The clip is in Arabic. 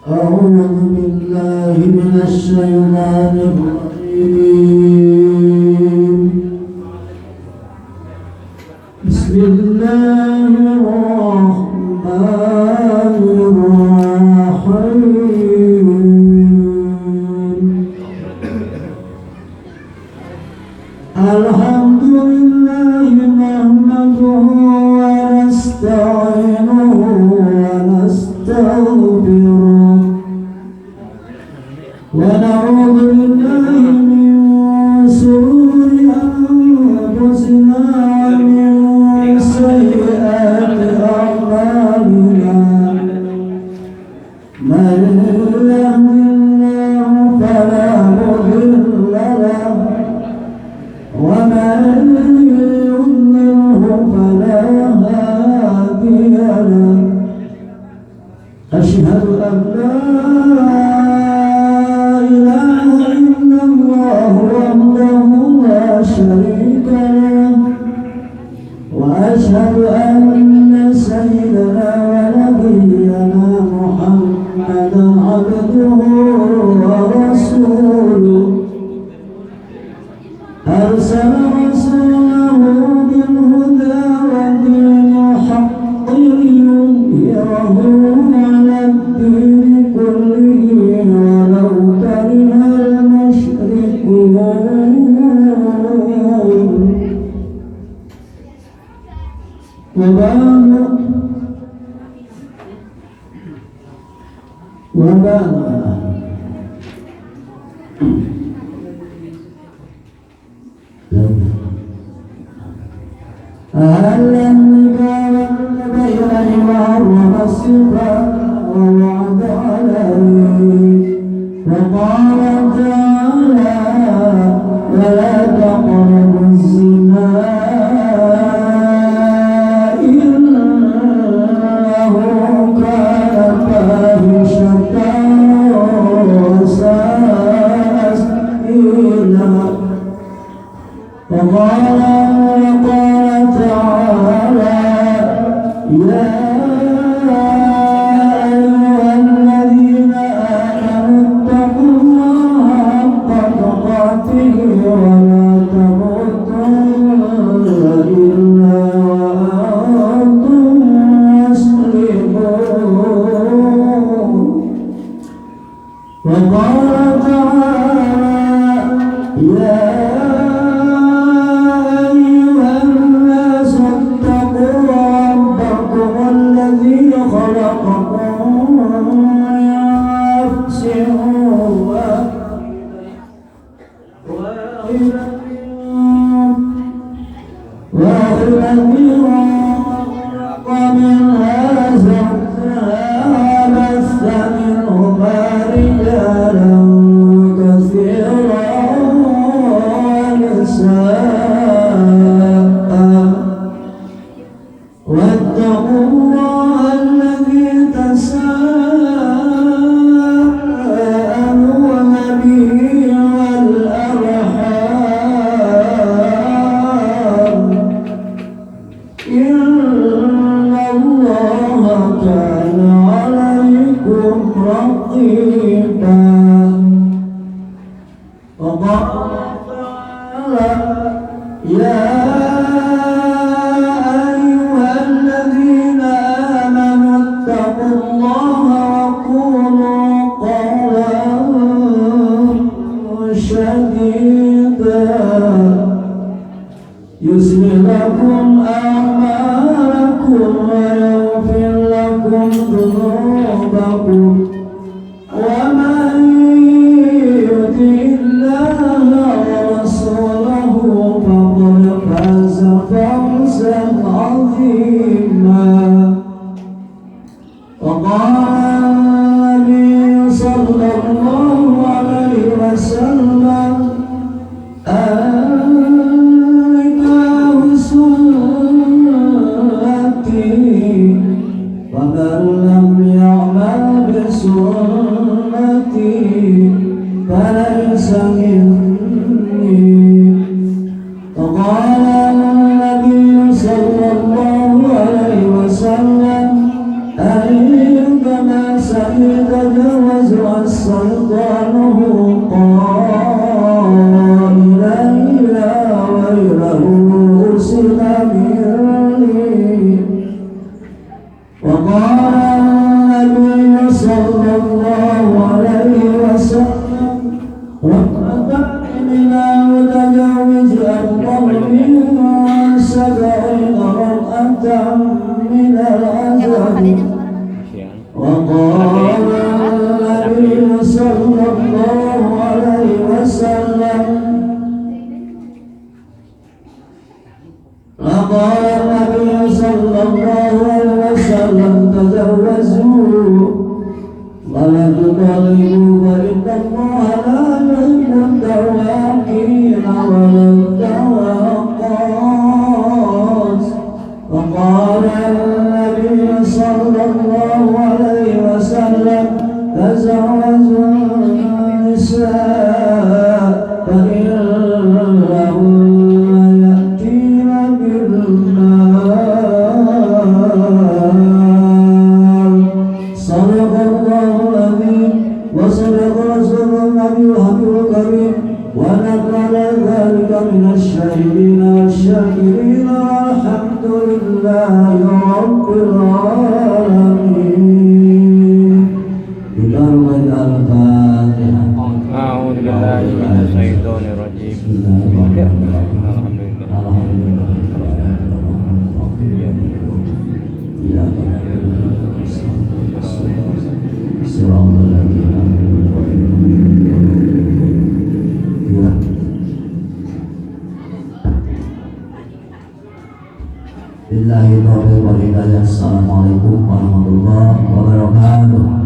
أعوذ بالله من الشيطان الرجيم. بسم الله الرحمن الرحيم. الحمد لله نحمده ونستعينه ونستغفره ونعوذ بالله من شرور أنفسنا ومن سيئات أعمالنا. من يهده الله فلا مضل له ومن يضلله فلا هادي له. أشهد أن لا شريك له وأشهد أن سيدنا ونبينا محمدا عبده ورسوله. أرسل رسوله بالهدى ودين الحق ليظهره على الدين كله ولو كره المشركون. وبعد أهلا بين وحرم الصفات ووعد عليه وقال تعالى ولا تقربوا الزنا إنه كان فاحشة وساء سبيلا. وقال تعالى يا أيها الذين آمنوا اتقوا الله حق تقاته ولا تموتن إلا وأنتم مسلمون. وقال تعالى يا واتقوا الله الذي تساءلون به والأرحام إن الله كان عليكم رقيبا. وقال تعالى يا يصلح لكم أعمالكم ويغفر لكم ذنوبكم ومن يطع الله ورسوله فقد فاز فوزا عظيما. وقال النبي صلى الله عليه وسلم ومن لم يعمل بسنتي فليس مني. وقال النبي صلى الله عليه وسلم أيما سلطانه قائلا يا ويله أرسل مني وقال النبي صلى الله عليه وسلم واتبعني لا متجوز أفضل من 70 رمأة من الأجل وقال النبي صلى الله عليه وسلم وقال النبي صلى الله عليه وسلم تزوجوا ولا تطلقوا فإن الله لا يحب التواكين ولا التواقات وقال النبي صلى الله عليه وسلم تزوجوا النساء فإنهن يأتين بالنار صدق الله العظيم وصدق رسول النبي الحبيب الكريم ونفعل ذلك من الشاهدين والشاكرين والحمد لله رب العالمين ببركة الفاتحة أعوذ بالله من الشيطان الرجيم الحمد لله Billahi taufiq wal hidayah. Assalamualaikum warahmatullahi wabarakatuh.